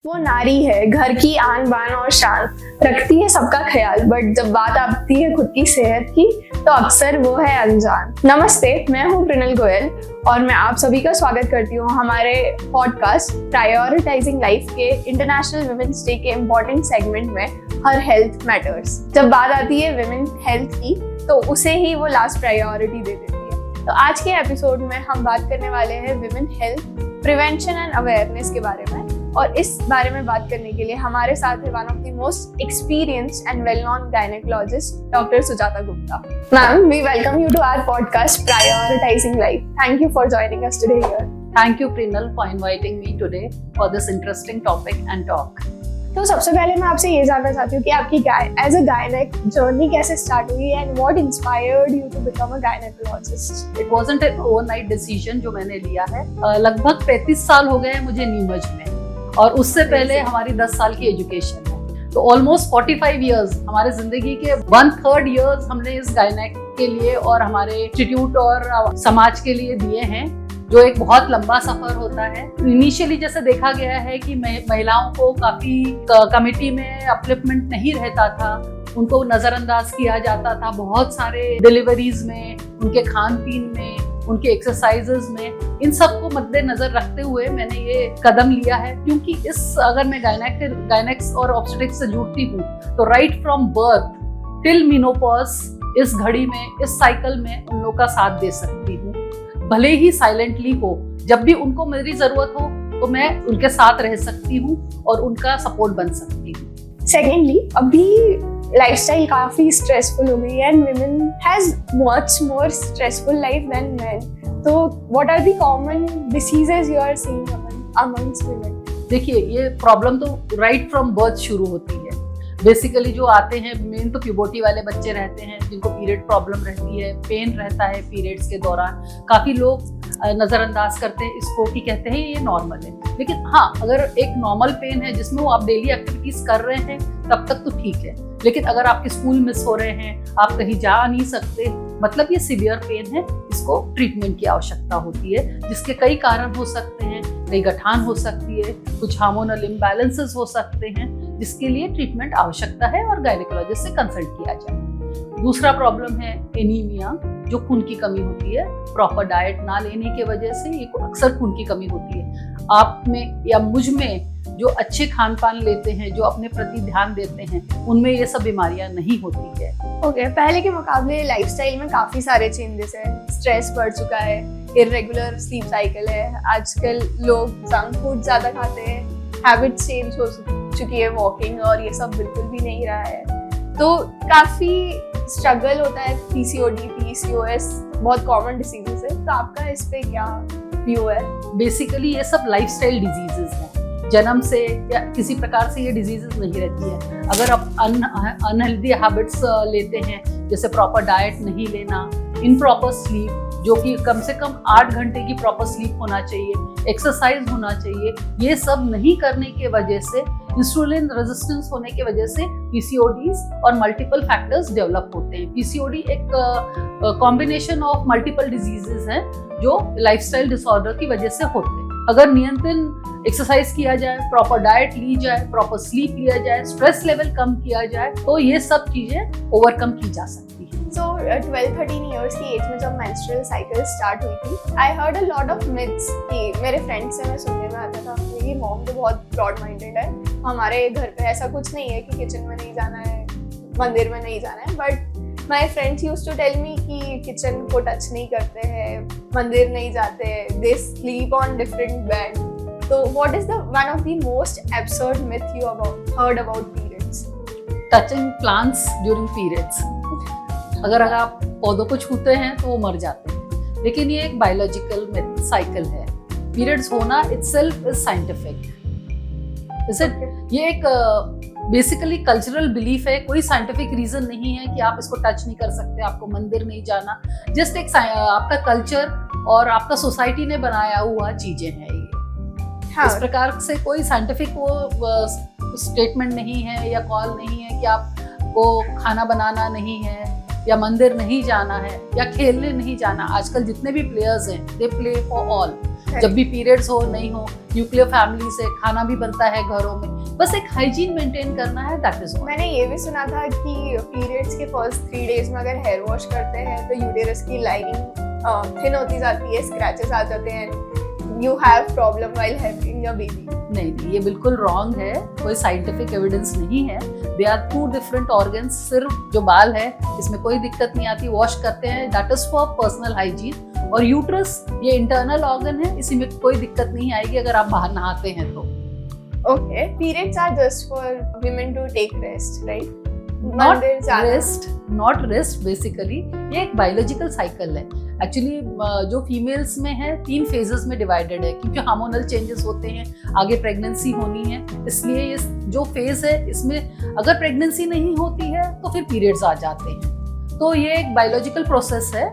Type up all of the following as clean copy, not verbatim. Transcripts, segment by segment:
वो नारी है, घर की आन बान और शान, रखती है सबका ख्याल, बट जब बात आती है खुद की सेहत की तो अक्सर वो है अनजान। नमस्ते, मैं हूँ प्रिनल गोयल और मैं आप सभी का स्वागत करती हूँ हमारे पॉडकास्ट प्रायोरिटाइजिंग लाइफ के इंटरनेशनल वुमेन्स डे के इम्पोर्टेंट सेगमेंट में हर हेल्थ मैटर्स। जब बात आती है विमेन हेल्थ की तो उसे ही वो लास्ट प्रायोरिटी दे देती है। तो आज के एपिसोड में हम बात करने वाले हैं women health prevention and awareness के बारे में, और इस बारे में बात करने के लिए हमारे साथ है one of the most experienced and well known gynaecologist doctor Sujata Gupta. Ma'am, we welcome you to our podcast prioritising life. Thank you for joining us today here. Thank you, Prinal, for inviting me today for this interesting topic and talk. तो सबसे पहले मैं आपसे ये जानना चाहती हूँ कि आपकी एज अ गायनेक जर्नी कैसे स्टार्ट हुई and what inspired you to become a gynaecologist? It wasn't an overnight decision जो मैंने लिया है। लगभग 35 साल हो गए हैं मुझे नीमच में, और उससे पहले हमारी 10 साल की एजुकेशन है। तो ऑलमोस्ट 45 इयर्स, हमारे जिंदगी के 1/3 इयर्स हमने इस गायनेक के लिए और हमारे इंस्टीट्यूट और समाज के लिए दिए हैं, जो एक बहुत लंबा सफर होता है। इनिशियली जैसे देखा गया है कि महिलाओं को काफी कमिटी में अपलिफ्टमेंट नहीं रहता था, उनको नजरअंदाज किया जाता था बहुत सारे डिलीवरीज में, उनके खान पीन में, उनके एक्सरसाइजेज में। इन सब को मद्देनजर रखते हुए मैंने ये कदम लिया है, क्योंकि अगर मैं गायनेक्स और ऑब्स्टेट्रिक्स से जुड़ती हूँ तो right from birth till menopause इस घड़ी में, इस साइकिल में उन लोगों का साथ दे सकती हूँ, भले ही साइलेंटली हो। जब भी उनको मेरी जरूरत हो तो मैं उनके साथ रह सकती हूँ और उनका सपोर्ट बन सकती हूँ। सेकेंडली, अभी लाइफस्टाइल काफी स्ट्रेसफुल हो गई है and women has much more stressful life than men. तो what are the common diseases you are seeing amongst women? देखिए, ये प्रॉब्लम तो राइट फ्रॉम बर्थ शुरू होती है। बेसिकली जो आते हैं मेन तो प्यूबर्टी वाले बच्चे रहते हैं, जिनको पीरियड प्रॉब्लम रहती है, पेन रहता है पीरियड्स के दौरान। काफ़ी लोग नज़रअंदाज करते हैं इसको कि कहते हैं ये नॉर्मल है, लेकिन हाँ, अगर एक नॉर्मल पेन है जिसमें वो आप डेली एक्टिविटीज़ कर रहे हैं तब तक तो ठीक है। लेकिन अगर आपके स्कूल मिस हो रहे हैं, आप कहीं जा नहीं सकते, मतलब ये सीवियर पेन है, इसको ट्रीटमेंट की आवश्यकता होती है, जिसके कई कारण हो सकते हैं। कई गठान हो सकती है, कुछ हार्मोनल इम्बैलेंसेस हो सकते हैं, जिसके लिए ट्रीटमेंट आवश्यकता है और गायनेकोलॉजिस्ट से कंसल्ट किया जाए। दूसरा प्रॉब्लम है एनीमिया, जो खून की कमी होती है। प्रॉपर डाइट ना लेने की वजह से ये अक्सर खून की कमी होती है। आप में या मुझ में जो अच्छे खान पान लेते हैं, जो अपने प्रति ध्यान देते हैं, उनमें ये सब बीमारियां नहीं होती है। ओके, पहले के मुकाबले लाइफस्टाइल में काफी सारे चेंजेस हैं। स्ट्रेस बढ़ चुका है, इर्रेगुलर स्लीप साइकिल है, आजकल लोग जंक फूड ज्यादा खाते हैं, हैबिट्स चेंज हो चुकी है, वॉकिंग और ये सब बिल्कुल भी नहीं रहा है। तो काफी स्ट्रगल होता है। पीसीओडी, पीसीओएस बहुत कॉमन डिसीजेस है, तो आपका इस पे क्या व्यू है? बेसिकली ये सब लाइफस्टाइल डिजीजेस हैं। जन्म से या किसी प्रकार से ये डिजीजेस नहीं रहती है। अगर आप अनहेल्दी हैबिट्स लेते हैं, जैसे प्रॉपर डाइट नहीं लेना, इनप्रॉपर स्लीप, जो कि कम से कम 8 घंटे की प्रॉपर स्लीप होना चाहिए, एक्सरसाइज होना चाहिए, ये सब नहीं करने के वजह से, इंसुलिन रेजिस्टेंस होने की वजह से पीसीओडीज और मल्टीपल फैक्टर्स डेवलप होते हैं। पीसीओडी एक कॉम्बिनेशन ऑफ मल्टीपल डिजीजेस हैं जो लाइफस्टाइल डिसऑर्डर की वजह से होते हैं। अगर नियंत्रण एक्सरसाइज किया जाए, प्रॉपर डाइट ली जाए, प्रॉपर स्लीप लिया जाए, स्ट्रेस लेवल कम किया जाए, तो ये सब चीजें ओवरकम की जा सकती है। So 12-13 years की एज में जब मेंस्ट्रुअल साइकिल स्टार्ट हुई थी, I heard a lot of myths कि मेरे फ्रेंड्स से मैं सुनने में आता था। मेरी मॉम तो बहुत ब्रॉड माइंडेड है, हमारे घर पे ऐसा कुछ नहीं है कि किचन में नहीं जाना है, मंदिर में नहीं जाना है, but my friends used to tell me कि किचन को टच नहीं करते हैं, मंदिर नहीं जाते, they sleep on different bed. तो what is the one of the most absurd myth you heard about periods? Touching plants during periods. अगर आप पौधों को छूते हैं तो वो मर जाते हैं, लेकिन ये एक बायोलॉजिकल साइकिल है। पीरियड्स होना इटसेल्फ इज साइंटिफिक। ये एक बेसिकली कल्चरल बिलीफ है, कोई साइंटिफिक रीजन नहीं है कि आप इसको टच नहीं कर सकते, आपको मंदिर नहीं जाना। जस्ट एक आपका कल्चर और आपका सोसाइटी ने बनाया हुआ चीजें हैं ये। हाँ। इस प्रकार से कोई साइंटिफिक वो स्टेटमेंट नहीं है या कॉल नहीं है कि आपको खाना बनाना नहीं है या मंदिर नहीं जाना है या खेलने नहीं जाना। आजकल जितने भी प्लेयर्स हैं, दे प्ले फॉर ऑल। जब भी पीरियड्स हो नहीं हो, न्यूक्लियर फैमिली से खाना भी बनता है घरों में, बस एक हाइजीन मेंटेन करना है, दैट इज ऑल। मैंने ये भी सुना था कि पीरियड्स के फर्स्ट 3 डेज में अगर हेयर वॉश करते हैं तो यूटेरस की लाइनिंग थिन होती जाती है, स्क्रैचेस आ जाते हैं, you have problem while having a baby. नहीं, ये बिल्कुल रॉन्ग है, कोई साइंटिफिक एविडेंस नहीं है। They are 2 different organs. सिर्फ जो बाल है इसमें कोई दिक्कत नहीं आती, वॉश करते हैं, that is for personal hygiene. और यूट्रस ये इंटरनल ऑर्गन है, इसी में कोई दिक्कत नहीं आएगी अगर आप बाहर नहाते हैं तो। Okay, periods are just for women to take rest, right? Not rest basically. ये एक बायोलॉजिकल साइकिल है एक्चुअली, जो फीमेल्स में है 3 फेजेस में डिवाइडेड है, क्योंकि हार्मोनल चेंजेस होते हैं, आगे प्रेगनेंसी होनी है, इसलिए ये जो फेज है इसमें अगर प्रेगनेंसी नहीं होती है तो फिर पीरियड्स आ जाते हैं। तो ये एक बायोलॉजिकल प्रोसेस है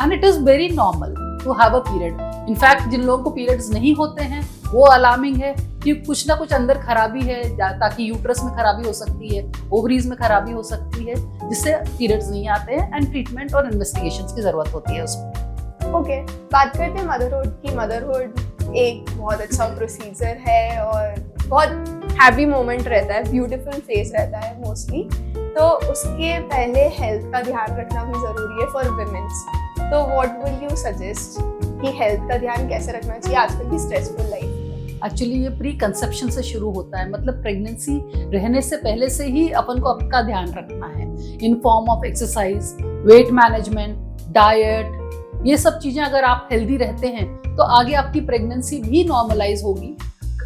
and it is very normal to have a period. In fact जिन लोगों को पीरियड्स नहीं होते हैं वो अलार्मिंग है कि कुछ ना कुछ अंदर खराबी है, ताकि यूट्रस में खराबी हो सकती है, ओवरीज में खराबी हो सकती है, जिससे पीरियड्स नहीं आते हैं एंड ट्रीटमेंट और इन्वेस्टिगेशंस की जरूरत होती है उसमें। ओके, बात करते हैं मदरहुड की। मदरहुड एक बहुत अच्छा प्रोसीजर है और बहुत हैप्पी मोमेंट रहता है, ब्यूटीफुल फेस रहता है मोस्टली। तो उसके पहले हेल्थ का ध्यान रखना भी जरूरी है फॉर विमेन्स। तो व्हाट विल यू सजेस्ट कि हेल्थ का ध्यान कैसे रखना चाहिए आजकल की स्ट्रेसफुल लाइफ? एक्चुअली ये प्री कंसेप्शन से शुरू होता है, मतलब प्रेगनेंसी रहने से पहले से ही अपन को आपका ध्यान रखना है in form of exercise, weight management, diet. ये सब चीजें अगर आप हेल्दी रहते हैं तो आगे आपकी प्रेगनेंसी भी नॉर्मलाइज होगी।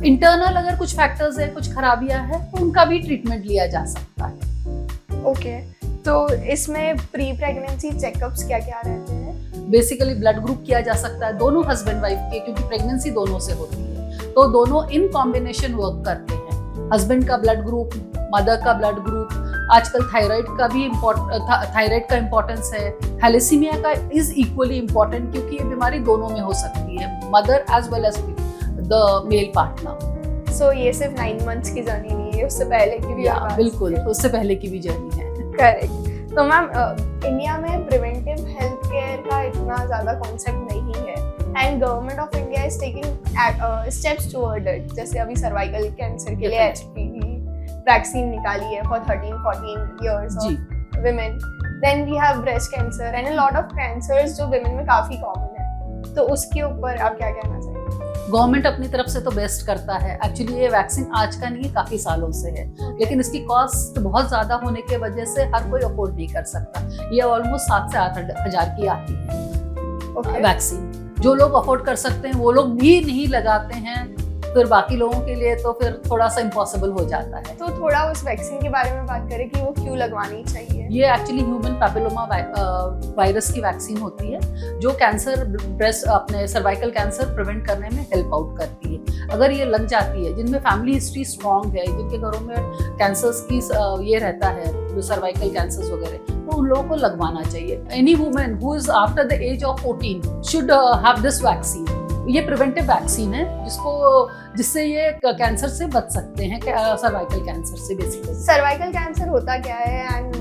इंटरनल अगर कुछ फैक्टर्स है, कुछ खराबियां है तो उनका भी ट्रीटमेंट लिया जा सकता है। ओके, तो इसमें प्री प्रेगनेंसी चेकअप्स क्या क्या रहते हैं? बेसिकली ब्लड ग्रुप किया जा सकता है दोनों हस्बैंड वाइफ के, क्योंकि प्रेगनेंसी दोनों से होती है तो दोनों इन कॉम्बिनेशन वर्क करते हैं। हस्बैंड का ब्लड ग्रुप, मदर का ब्लड ग्रुप, आजकल थायराइड का भी थायराइड का इम्पोर्टेंस है, थैलेसीमिया का इज इक्वली इम्पोर्टेंट, क्योंकि ये बीमारी दोनों में हो सकती है, mother as well as the male partner. So ये सिर्फ 9 मंथ्स की जर्नी नहीं है, उससे पहले की भी बिल्कुल, उससे पहले की भी जर्नी है। करेक्ट। तो मैम, इंडिया में प्रिवेंटिव हेल्थ केयर का इतना ज़्यादा कॉन्सेप्ट नहीं है and government of India is taking steps toward it. जैसे अभी सर्वाइकल कैंसर के लिए HPV वैक्सीन निकाली है for 13-14 years of women. Then we have breast cancer and a lot of cancers जो women में काफ़ी कॉमन है। तो उसके ऊपर आप क्या कहना चाहेंगे? गवर्नमेंट अपनी तरफ से तो बेस्ट करता है। एक्चुअली ये वैक्सीन आज का नहीं है, काफी सालों से है, लेकिन इसकी कॉस्ट बहुत ज्यादा होने के वजह से हर कोई अफोर्ड नहीं कर सकता। ये ऑलमोस्ट 7 से 8 हजार की आती है वैक्सीन। जो लोग अफोर्ड कर सकते हैं वो लोग भी नहीं लगाते हैं, फिर बाकी लोगों के लिए तो फिर थोड़ा सा इम्पॉसिबल हो जाता है। तो थोड़ा उस वैक्सीन के बारे में बात करें कि वो क्यों लगवानी चाहिए? ये एक्चुअली ह्यूमन पैपिलोमा वायरस की वैक्सीन होती है जो कैंसर, ब्रेस्ट, अपने सर्वाइकल कैंसर प्रिवेंट करने में हेल्प आउट करती है। अगर ये लग जाती है, जिनमें फैमिली हिस्ट्री स्ट्रॉन्ग है, जिनके घरों में कैंसर्स की ये रहता है, जो सर्वाइकल कैंसर्स वगैरह, तो उन लोगों को लगवाना चाहिए। Any women who is after the age of 14 should have this vaccine. ये प्रिवेंटिव वैक्सीन है जिससे ये कैंसर से बच सकते हैं, सर्वाइकल कैंसर से। बेसिकली सर्वाइकल कैंसर होता क्या है एंड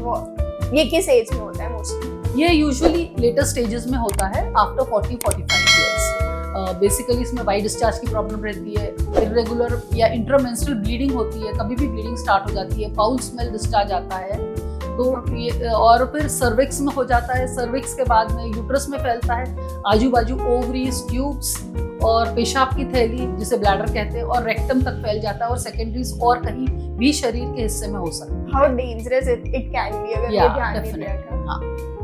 ये किस एज में होता है मोस्टली? ये यूजुअली लेटर स्टेजेस में होता है, आफ्टर 40-45 ईयर्स। बेसिकली इसमें वाइट डिस्चार्ज की प्रॉब्लम रहती है, इरेगुलर या इंट्रामेंस्ट्रुअल ब्लीडिंग होती है, कभी भी ब्लीडिंग स्टार्ट हो जाती है, फाउल स्मेल डिस्चार्ज आता है, तो ये और फिर सर्विक्स में हो जाता है। सर्विक्स के बाद में यूट्रस में फैलता है, आजू बाजू ओवरीज, ट्यूब्स और पेशाब की थैली जिसे ब्लैडर कहते हैं, और रेक्टम तक फैल जाता है और सेकेंडरीज और कहीं भी शरीर के हिस्से में हो सकता है। How dangerous it can be अगर ये ध्यान नहीं दिया गया।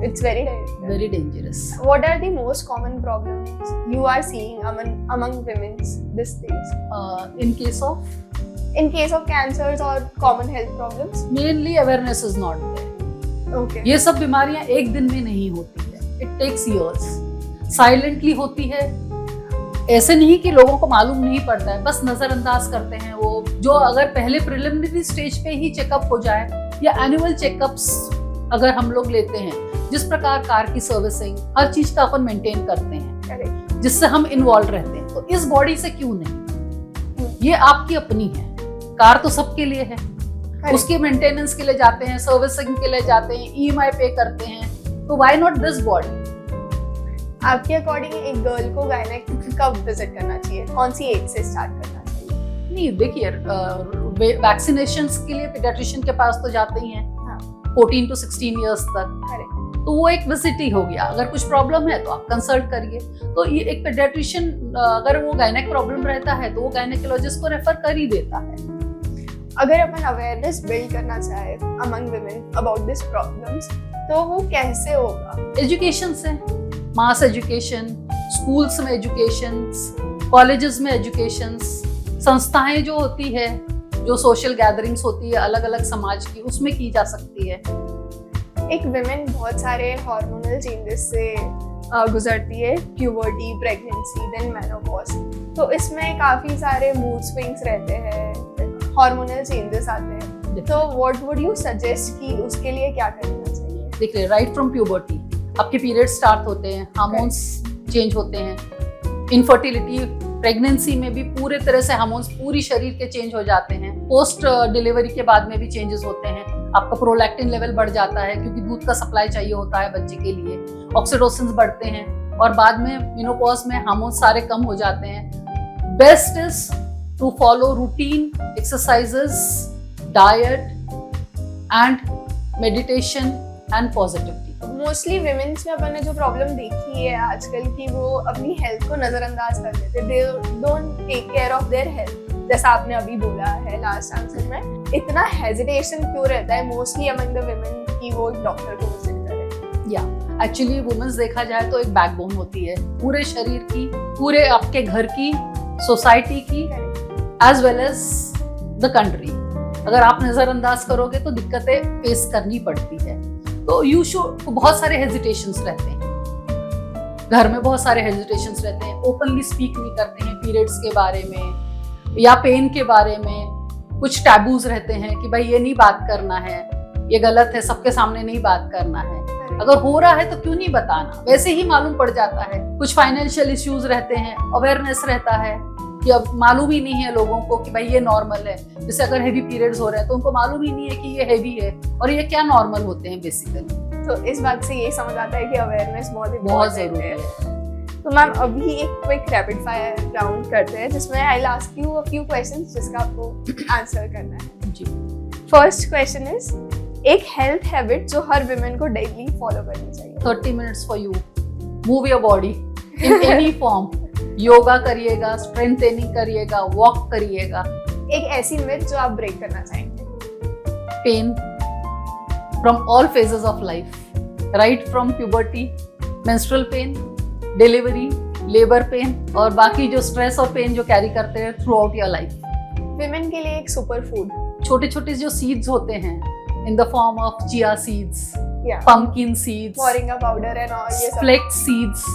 It's very dangerous. What are the most common problems you are seeing among women these days? In case of cancers or common health problems? Mainly awareness is not there. Okay. ये सब बीमारियां एक दिन में नहीं होती है. It takes years. Silently होती है. ऐसे नहीं कि लोगों को मालूम नहीं पड़ता है, बस नजरअंदाज करते हैं वो। जो अगर पहले प्रिलिमिनरी स्टेज पे ही चेकअप हो जाए या एनुअल चेकअप्स अगर हम लोग लेते हैं, जिस प्रकार कार की सर्विसिंग, हर चीज का अपन मेंटेन करते हैं, जिससे हम इन्वॉल्व रहते हैं, तो इस बॉडी से क्यों नहीं? ये आपकी अपनी है, कार तो सबके लिए है, उसके मेंटेनेंस के लिए जाते हैं, सर्विसिंग के लिए जाते हैं, EMI पे करते हैं, तो व्हाई नॉट दिस बॉडी? आपके अकॉर्डिंग एक गर्ल को कब विजिट करना चाहिए, कौन सी एज से स्टार्ट करना चाहिए? नहीं देखिए, वैक्सीनेशंस के लिए पीडियाट्रिशियन के पास तो जाते ही हैं। हाँ। 14 to 16 इयर्स तक। करेक्ट। तो वो एक विजिट ही हो गया। अगर कुछ प्रॉब्लम है तो आप कंसल्ट करिए। तो ये एक पीडियाट्रिशियन, अगर वो गायनेक प्रॉब्लम रहता है तो वो गायनेकोलॉजिस्ट को रेफर कर ही देता है। अगर अपन अवेयरनेस बिल्ड करना चाहे among women about this problems, तो वो कैसे होगा? एजुकेशन से, मास एजुकेशन, स्कूल्स में एजुकेशन, कॉलेजेस में एजुकेशन, संस्थाएं जो होती है, जो सोशल गैदरिंग्स होती है अलग अलग समाज की, उसमें की जा सकती है। एक विमेन बहुत सारे हार्मोनल चेंजेस से गुजरती है, प्यूबर्टी, प्रेगनेंसी, देन मेनोपॉज। तो इसमें काफी सारे मूड स्विंग्स रहते हैं, हार्मोनल चेंजेस आते हैं। तो व्हाट वुड यू सजेस्ट कि उसके लिए क्या करना चाहिए? देखिए, राइट फ्रॉम प्यूबर्टी आपके पीरियड स्टार्ट होते हैं, हार्मोन्स चेंज होते हैं, इनफर्टिलिटी, प्रेगनेंसी में भी पूरे तरह से हार्मोन्स पूरी शरीर के चेंज हो जाते हैं। पोस्ट डिलीवरी के बाद में भी चेंजेस होते हैं। आपका प्रोलैक्टिन लेवल बढ़ जाता है क्योंकि दूध का सप्लाई चाहिए होता है बच्चे के लिए। ऑक्सीटोसिन बढ़ते हैं और बाद में मेनोपॉज में हार्मोन्स सारे कम हो जाते हैं। Best is to follow routine exercises, diet and meditation and positivity. Mostly womens में अपन ने जो प्रॉब्लम देखी है आजकल की, वो अपनी हेल्थ को नजरअंदाज कर देते, they don't take care of their health. जैसा आपने अभी बोला है लास्ट आंसर में, इतना हेजिटेशन क्यों रहता है मोस्टली अमंग द विमेन कि वो डॉक्टर को विजिट करें? या एक्चुअली वुमेन्स देखा जाए तो एक बैकबोन होती है पूरे शरीर की, पूरे आपके घर की, सोसाइटी की, as well as the country. अगर आप नजरअंदाज करोगे तो दिक्कतें फेस करनी पड़ती है। तो यू शुड, बहुत सारे हेजिटेशंस रहते हैं घर में, बहुत सारे हेजिटेशंस रहते हैं। ओपनली स्पीक नहीं करते हैं पीरियड्स के बारे में या पेन के बारे में। कुछ टैबूज रहते हैं कि भाई ये नहीं बात करना है, ये गलत है, सबके सामने नहीं बात करना है। अगर हो रहा है तो क्यों नहीं बताना, वैसे ही मालूम पड़ जाता है। कुछ फाइनेंशियल इश्यूज रहते हैं, अवेयरनेस रहता है कि अब मालूम ही नहीं है लोगों को कि भाई ये नॉर्मल है। जैसे अगर हेवी पीरियड्स हो रहे हैं तो उनको मालूम ही नहीं है कि ये हेवी है और ये क्या नॉर्मल होते हैं बेसिकली। तो इस बात से ये समझ आता है कि अवेयरनेस बहुत जरूरी है। तो मैम अभी एक क्विक रैपिड फायर राउंड करते हैं जिसमें I will ask you a few questions जिसका आपको आंसर करना है। जी। फर्स्ट क्वेश्चन इज, एक हेल्थ हैबिट जो हर विमेन को डेली फॉलो करनी चाहिए। 30 minutes for you, move your body in any form. Yoga करिएगा, स्ट्रेंथ ट्रेनिंग करिएगा, वॉक करिएगा। एक ऐसी मिथ जो आप ब्रेक करना चाहेंगे। Pain from all phases of life, right from puberty, menstrual pain, delivery, labour pain और बाकी जो स्ट्रेस और पेन जो कैरी करते हैं through out your life. Women के लिए एक सुपर फूड, छोटे छोटे जो सीड्स होते हैं in the form of chia seeds, yeah, pumpkin seeds, moringa powder and all, ये सब फ्लेक्स सीड्स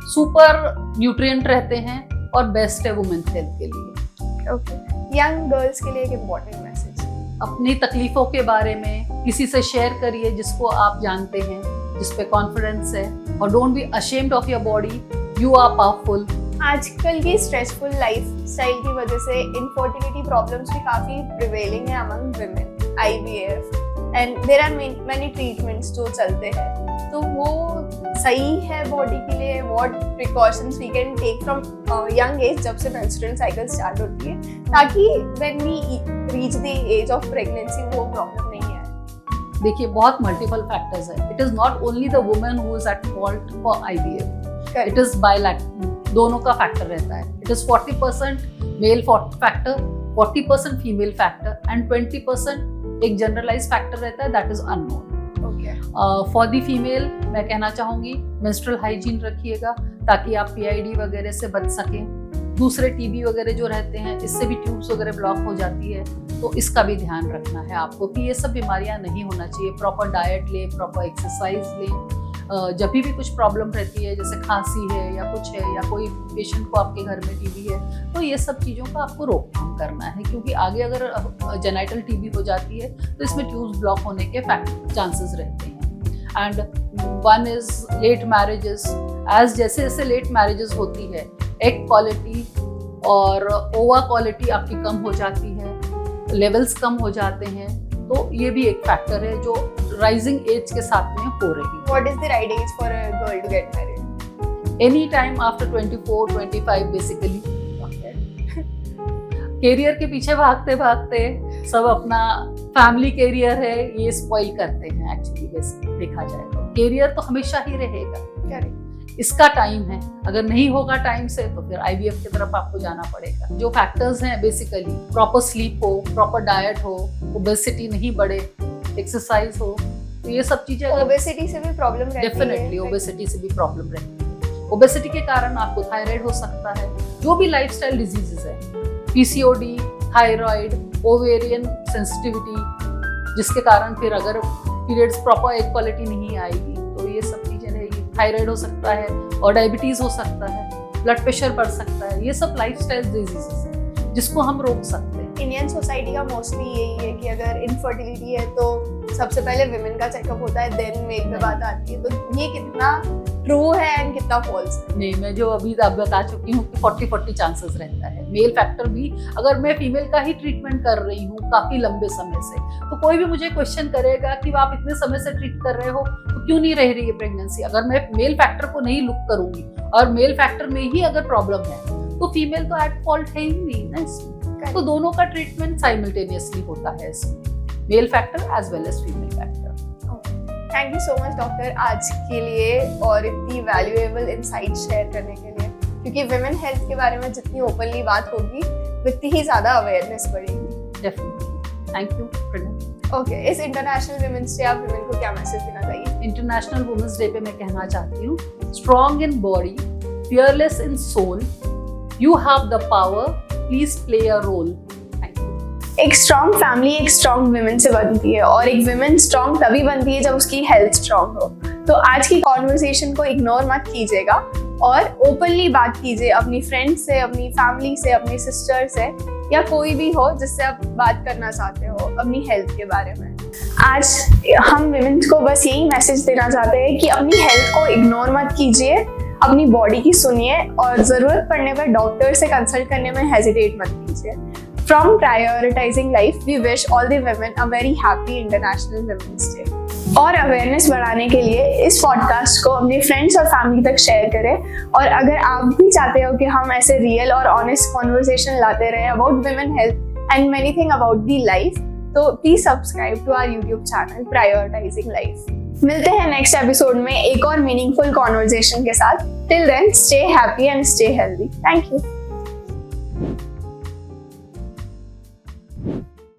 सुपर न्यूट्रिएंट रहते हैं और बेस्ट है वुमेन्स हेल्थ के लिए। ओके। यंग गर्ल्स के लिए एक इम्पोर्टेंट मैसेज, अपनी तकलीफों के बारे में किसी से शेयर करिए जिसको आप जानते हैं, जिस पे कॉन्फिडेंस है, और don't be ashamed of your body, you are powerful. आजकल की स्ट्रेसफुल लाइफ स्टाइल की वजह से इनफर्टिलिटी प्रॉब्लम्स भी काफी प्रिवेलिंग है among women, IVF and there are many treatments जो चलते हैं। तो वो सही है बॉडी के लिए? What precautions we can take from young age, जब से मेंस्ट्रुअल साइकिल स्टार्ट होती है, ताकि when we reach the age of pregnancy वो प्रॉब्लम नहीं आए? देखिए, बहुत मल्टीपल फैक्टर्स है। It is not only the woman who is at fault for IVF, it is bilateral, दोनों का फैक्टर रहता है। It is 40% male factor, 40% female factor and 20% एक जनरलाइज फैक्टर रहता है, that is unknown. For the female मैं कहना चाहूंगी मेंस्ट्रुअल हाइजीन रखिएगा ताकि आप PID वगैरह से बच सकें। दूसरे TB वगैरह जो रहते हैं, इससे भी ट्यूब्स वगैरह ब्लॉक हो जाती है, तो इसका भी ध्यान रखना है आपको कि ये सब बीमारियां नहीं होना चाहिए। प्रॉपर डाइट लें, प्रॉपर एक्सरसाइज लें। जब भी कुछ प्रॉब्लम रहती है, जैसे खांसी है या कुछ है या कोई पेशेंट को आपके घर में TB है, तो ये सब चीज़ों का आपको रोकथाम करना है, क्योंकि आगे अगर जेनाइटल TB हो जाती है तो इसमें ट्यूब्स ब्लॉक होने के चांसेस रहते हैं। And one is late marriages, as जैसे जैसे लेट मैरिजेस होती है, एग क्वालिटी और ओवा क्वालिटी आपकी कम हो जाती है, लेवल्स कम हो जाते हैं, तो ये भी एक फैक्टर है जो राइजिंग एज के साथ में हो रही है। What is the right age for a girl to get married? Any time after 24, 25 basically. Career के पीछे भागते भागते सब अपना फैमिली कैरियर है ये स्पॉइल करते हैं। एक्चुअली वैसे देखा जाए तो कैरियर तो हमेशा ही रहेगा, इसका टाइम है, अगर नहीं होगा टाइम से तो फिर IVF की तरफ आपको जाना पड़ेगा। जो फैक्टर्स हैं बेसिकली प्रॉपर स्लीप हो, प्रॉपर डाइट हो, ओबेसिटी नहीं बढ़े, एक्सरसाइज हो, तो ये सब चीजें ओबेसिटी से भी प्रॉब्लम रहती है। डेफिनेटली ओबेसिटी से भी प्रॉब्लम रहती है। ओबेसिटी के कारण आपको थायराइड हो सकता है, जो भी लाइफस्टाइल डिजीजेस है, PCOD, थायराइड, ओवेरियन सेंसिटिविटी, जिसके कारण फिर अगर पीरियड्स प्रॉपर एक क्वालिटी नहीं आएगी तो ये सब चीजें रहेगी। थायराइड हो सकता है और डायबिटीज हो सकता है, ब्लड प्रेशर बढ़ सकता है, ये सब लाइफस्टाइल डिजीजेस हैं जिसको हम रोक सकते हैं। इंडियन सोसाइटी का मोस्टली यही है कि अगर इनफर्टिलिटी है तो सबसे पहले विमेन का चेकअप होता है, देन मेल पे बात आती है। तो ये कितना ट्रू है एंड कितना फॉल्स है? नहीं, मैं जो अभी बता चुकी हूँ कि 40-40 चांसेस रहता है। मेल फैक्टर भी, अगर मैं फीमेल का ही ट्रीटमेंट कर रही हूँ काफी लंबे समय से, तो कोई भी मुझे क्वेश्चन करेगा कि आप इतने समय से ट्रीट कर रहे हो तो क्यों नहीं रह रही है प्रेगनेंसी। अगर मैं मेल फैक्टर को नहीं लुक करूंगी और मेल फैक्टर में ही अगर प्रॉब्लम है तो फीमेल तो एट फॉल्ट है ही नहीं ना इसमें। तो दोनों का ट्रीटमेंट साइमल्टेनियसली होता है इसमें, male factor as well as female factor. Thank you so much doctor आज के लिए और इतनी वैल्यूएबल इनसाइट शेयर करने के लिए, क्योंकि विमेन हेल्थ के बारे में जितनी ओपनली बात होगी उतनी ही ज्यादा अवेयरनेस बढ़ेगी। Definitely, thank you Pranav. Okay, इस इंटरनेशनल वुमेन्स डे आप विमेन को क्या मैसेज देना चाहिए? इंटरनेशनल वुमेन्स डे पे मैं कहना चाहती हूँ, strong in body, fearless in soul, you have the power, please play a role. एक स्ट्रॉन्ग फैमिली एक स्ट्रॉन्ग विमेन से बनती है और एक विमेन स्ट्रॉन्ग तभी बनती है जब उसकी हेल्थ स्ट्रॉन्ग हो। तो आज की कॉन्वर्सेशन को इग्नोर मत कीजिएगा और ओपनली बात कीजिए अपनी फ्रेंड से, अपनी फैमिली से, अपनी सिस्टर से, या कोई भी हो जिससे आप बात करना चाहते हो अपनी हेल्थ के बारे में। आज हम विमेन को बस यही मैसेज देना चाहते हैं कि अपनी हेल्थ को इग्नोर मत कीजिए, अपनी बॉडी की सुनिए और जरूरत पड़ने पर डॉक्टर से कंसल्ट करने में हेजिटेट मत कीजिए। From prioritizing life, we wish all the women a very happy International Women's Day. और अवेयरनेस बढ़ाने के लिए इस पॉडकास्ट को अपने फ्रेंड्स और फैमिली तक शेयर करें। और अगर आप भी चाहते हो कि हम ऐसे रियल और ऑनेस्ट कॉन्वर्सेशन लाते रहें about women health and many thing about the life, तो please subscribe to our YouTube channel prioritising life. मिलते हैं नेक्स्ट एपिसोड में एक और मीनिंगफुल कॉन्वर्सेशन के साथ। Till then, stay happy and stay healthy. Thank you.